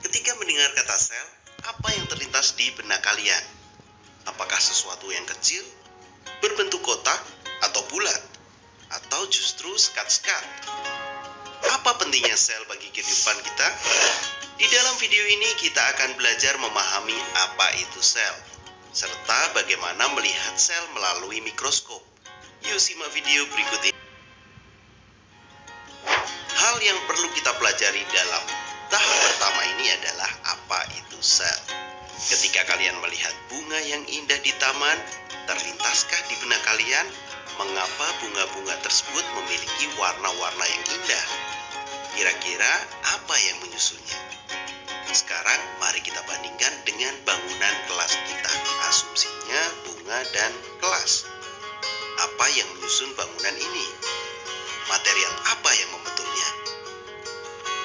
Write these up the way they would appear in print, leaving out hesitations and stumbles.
Ketika mendengar kata sel, apa yang terlintas di benak kalian? Apakah sesuatu yang kecil, berbentuk kotak, atau bulat? Atau justru sekat-sekat? Apa pentingnya sel bagi kehidupan kita? Di dalam video ini kita akan belajar memahami apa itu sel, serta bagaimana melihat sel melalui mikroskop. Yuk simak video berikut ini. Hal yang perlu kita pelajari dalam tahap pertama ini adalah apa itu sel. Ketika kalian melihat bunga yang indah di taman, terlintaskah di benak kalian mengapa bunga-bunga tersebut memiliki warna-warna yang indah? Kira-kira apa yang menyusunnya? Sekarang mari kita bandingkan dengan bangunan kelas kita. Asumsinya bunga dan kelas. Apa yang menyusun bangunan ini? Material apa yang membentuknya?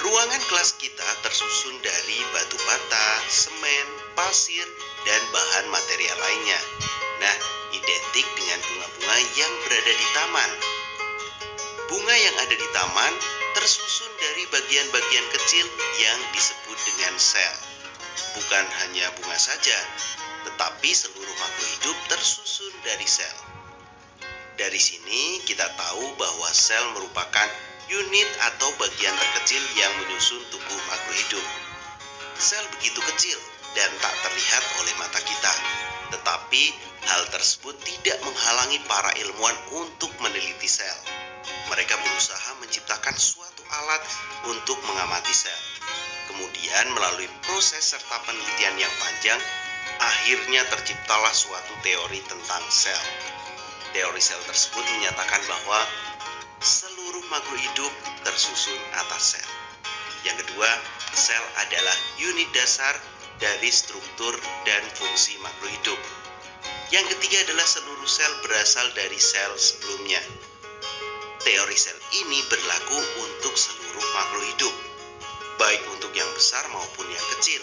Ruangan kelas kita tersusun dari batu bata, semen, pasir, dan bahan material lainnya. Nah, identik dengan bunga-bunga yang berada di taman. Bunga yang ada di taman tersusun dari bagian-bagian kecil yang disebut dengan sel. Bukan hanya bunga saja, tetapi seluruh makhluk hidup tersusun dari sel. Dari sini kita tahu bahwa sel merupakan unit atau bagian terkecil yang menyusun tubuh makhluk hidup. Sel begitu kecil dan tak terlihat oleh mata kita. Tetapi hal tersebut tidak menghalangi para ilmuwan untuk meneliti sel. Mereka berusaha menciptakan suatu alat untuk mengamati sel. Kemudian melalui proses serta penelitian yang panjang, akhirnya terciptalah suatu teori tentang sel. Teori sel tersebut menyatakan bahwa seluruh makhluk hidup tersusun atas sel. Yang kedua, sel adalah unit dasar dari struktur dan fungsi makhluk hidup. Yang ketiga adalah seluruh sel berasal dari sel sebelumnya. Teori sel ini berlaku untuk seluruh makhluk hidup, baik untuk yang besar maupun yang kecil.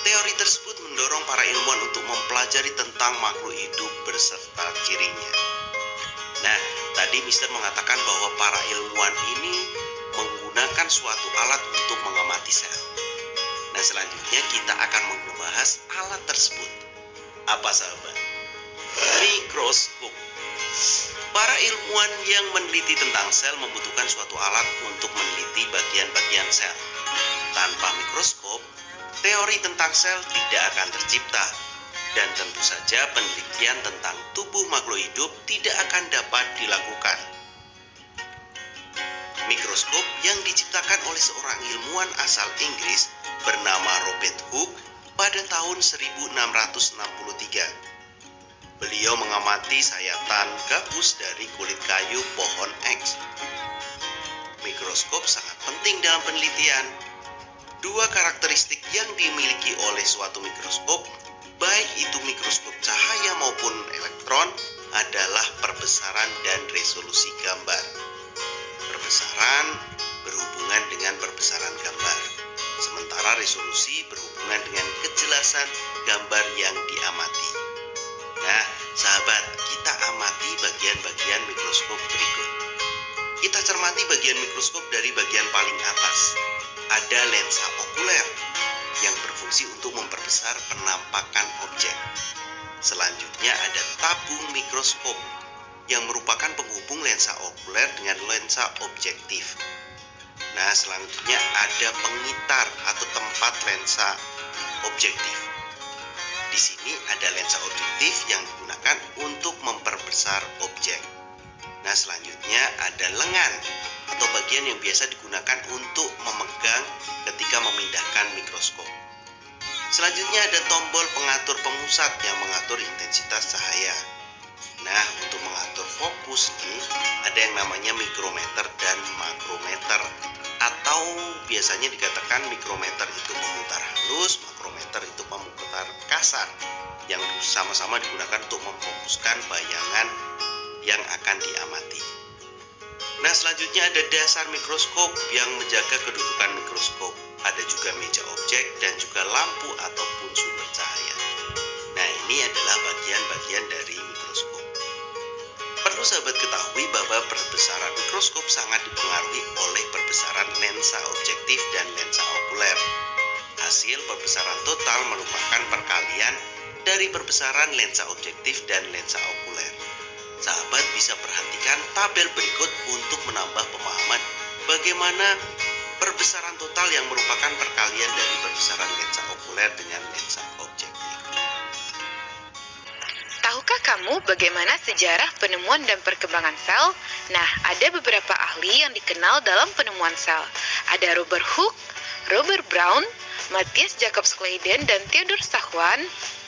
Teori tersebut mendorong para ilmuwan untuk mempelajari tentang makhluk hidup beserta cirinya. Nah, tadi Mister mengatakan bahwa para ilmuwan ini menggunakan suatu alat untuk mengamati sel. Nah, selanjutnya kita akan membahas alat tersebut. Apa sahabat? Mikroskop. Para ilmuwan yang meneliti tentang sel membutuhkan suatu alat untuk meneliti bagian-bagian sel. Tanpa mikroskop, teori tentang sel tidak akan tercipta. Dan tentu saja penelitian tentang tubuh makhluk hidup tidak akan dapat dilakukan. Mikroskop yang diciptakan oleh seorang ilmuwan asal Inggris bernama Robert Hooke pada tahun 1663. Beliau mengamati sayatan gabus dari kulit kayu pohon X. Mikroskop sangat penting dalam penelitian. Dua karakteristik yang dimiliki oleh suatu mikroskop, baik itu mikroskop cahaya maupun elektron, adalah perbesaran dan resolusi gambar. Perbesaran berhubungan dengan perbesaran gambar, sementara resolusi berhubungan dengan kejelasan gambar yang diamati. Nah, sahabat, kita amati bagian-bagian mikroskop berikut. Kita cermati bagian mikroskop dari bagian paling atas. Ada lensa okuler yang berfungsi untuk memperbesar penampakan objek. Selanjutnya ada tabung mikroskop yang merupakan penghubung lensa okuler dengan lensa objektif. Nah, selanjutnya ada pengitar atau tempat lensa objektif. Di sini ada lensa objektif yang digunakan untuk memperbesar objek. Nah, selanjutnya ada lengan atau bagian yang biasa digunakan untuk memegang ketika memindahkan mikroskop. Selanjutnya ada tombol pengatur pemusat yang mengatur intensitas cahaya. Nah, untuk mengatur fokus nih, ada yang namanya mikrometer dan makrometer. Atau biasanya dikatakan mikrometer itu pemutar halus, makrometer itu pemutar kasar, yang sama-sama digunakan untuk memfokuskan bayangan yang akan diamati. Nah, selanjutnya ada dasar mikroskop yang menjaga kedudukan mikroskop. Ada juga meja objek dan juga lampu ataupun sumber cahaya. Nah, ini adalah bagian-bagian dari mikroskop. Perlu sahabat ketahui bahwa perbesaran mikroskop sangat dipengaruhi oleh perbesaran lensa objektif dan lensa okuler. Hasil perbesaran total merupakan perkalian dari perbesaran lensa objektif dan lensa okuler. Sahabat bisa perhatikan tabel berikut untuk menambah pemahaman bagaimana perbesaran total yang merupakan perkalian dari perbesaran lensa okuler dengan lensa objektif. Tahukah kamu bagaimana sejarah penemuan dan perkembangan sel? Nah, ada beberapa ahli yang dikenal dalam penemuan sel. Ada Robert Hooke, Robert Brown, Matthias Jacob Schleiden dan Theodor Schwann,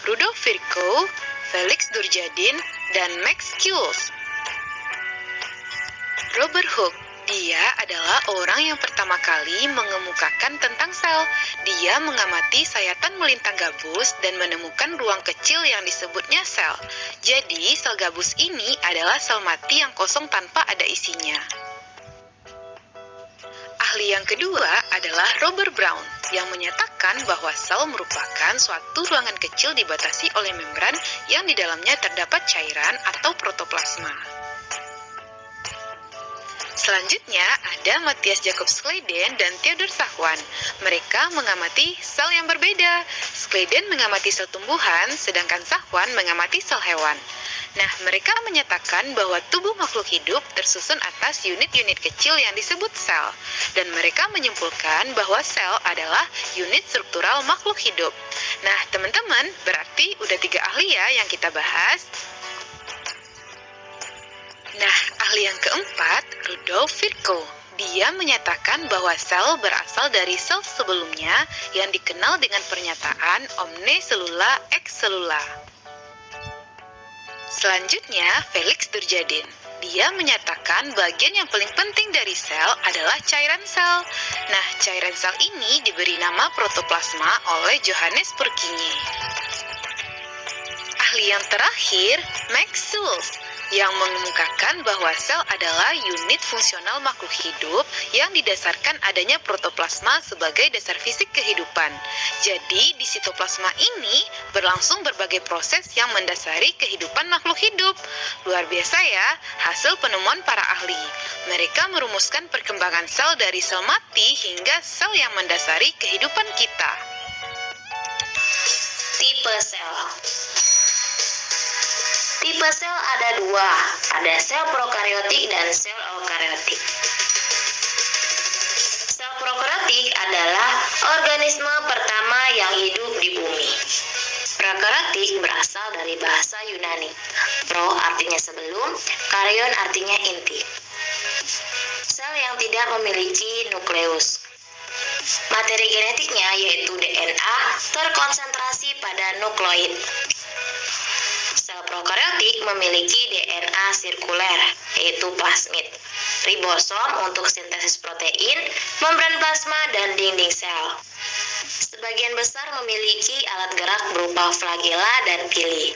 Rudolf Virchow, Felix Durjardin, dan Max Kuhle. Robert Hooke, dia adalah orang yang pertama kali mengemukakan tentang sel. Dia mengamati sayatan melintang gabus dan menemukan ruang kecil yang disebutnya sel. Jadi, sel gabus ini adalah sel mati yang kosong tanpa ada isinya. Ahli yang kedua adalah Robert Brown, yang menyatakan bahwa sel merupakan suatu ruangan kecil dibatasi oleh membran yang di dalamnya terdapat cairan atau protoplasma. Selanjutnya ada Matthias Jacob Schleiden dan Theodor Schwann. Mereka mengamati sel yang berbeda. Schleiden mengamati sel tumbuhan, sedangkan Schwann mengamati sel hewan. Nah, mereka menyatakan bahwa tubuh makhluk hidup tersusun atas unit-unit kecil yang disebut sel. Dan mereka menyimpulkan bahwa sel adalah unit struktural makhluk hidup. Nah, teman-teman, berarti udah 3 ahli ya yang kita bahas. Nah, ahli yang keempat, Rudolf Virchow. Dia menyatakan bahwa sel berasal dari sel sebelumnya yang dikenal dengan pernyataan omne cellula ex cellula. Selanjutnya, Felix Durjardin. Dia menyatakan bagian yang paling penting dari sel adalah cairan sel. Nah, cairan sel ini diberi nama protoplasma oleh Johannes Purkinje. Ahli yang terakhir, Max Kuhle, yang mengemukakan bahwa sel adalah unit fungsional makhluk hidup yang didasarkan adanya protoplasma sebagai dasar fisik kehidupan. Jadi, di sitoplasma ini berlangsung berbagai proses yang mendasari kehidupan makhluk hidup. Luar biasa ya, hasil penemuan para ahli. Mereka merumuskan perkembangan sel dari sel mati hingga sel yang mendasari kehidupan kita. Tipe sel. Tipe sel ada 2, ada sel prokariotik dan sel eukariotik. Sel prokariotik adalah organisme pertama yang hidup di bumi. Prokariotik berasal dari bahasa Yunani. Pro artinya sebelum, karion artinya inti. Sel yang tidak memiliki nukleus. Materi genetiknya yaitu DNA terkonsentrasi pada nukleoid. Sel prokariotik memiliki DNA sirkuler, yaitu plasmid, ribosom untuk sintesis protein, membran plasma, dan dinding sel. Sebagian besar memiliki alat gerak berupa flagella dan pili.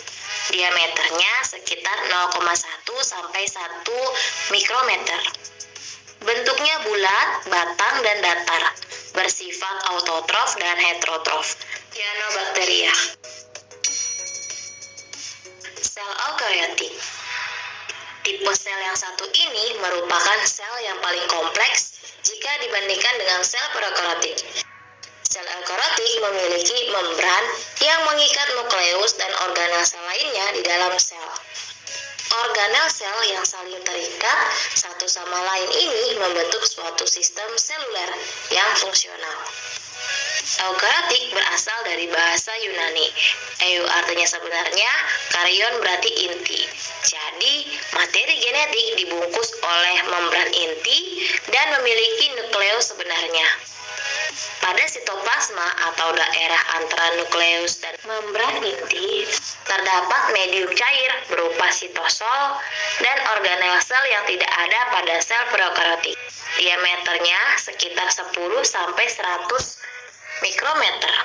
Diameternya sekitar 0,1 sampai 1 mikrometer. Bentuknya bulat, batang, dan datar, bersifat autotrof dan heterotrof. Cyanobacteria. Sel eukariotik. Tipe sel yang satu ini merupakan sel yang paling kompleks jika dibandingkan dengan sel prokariotik. Sel eukariotik memiliki membran yang mengikat nukleus dan organel sel lainnya di dalam sel. Organel sel yang saling terikat satu sama lain ini membentuk suatu sistem seluler yang fungsional. Eukariotik berasal dari bahasa Yunani. Eu artinya sebenarnya, karion berarti inti. Jadi, materi genetik dibungkus oleh membran inti dan memiliki nukleus sebenarnya. Pada sitoplasma atau daerah antara nukleus dan membran inti, terdapat medium cair berupa sitosol dan organel sel yang tidak ada pada sel prokariotik. Diameternya sekitar 10 sampai 100 mikrometer.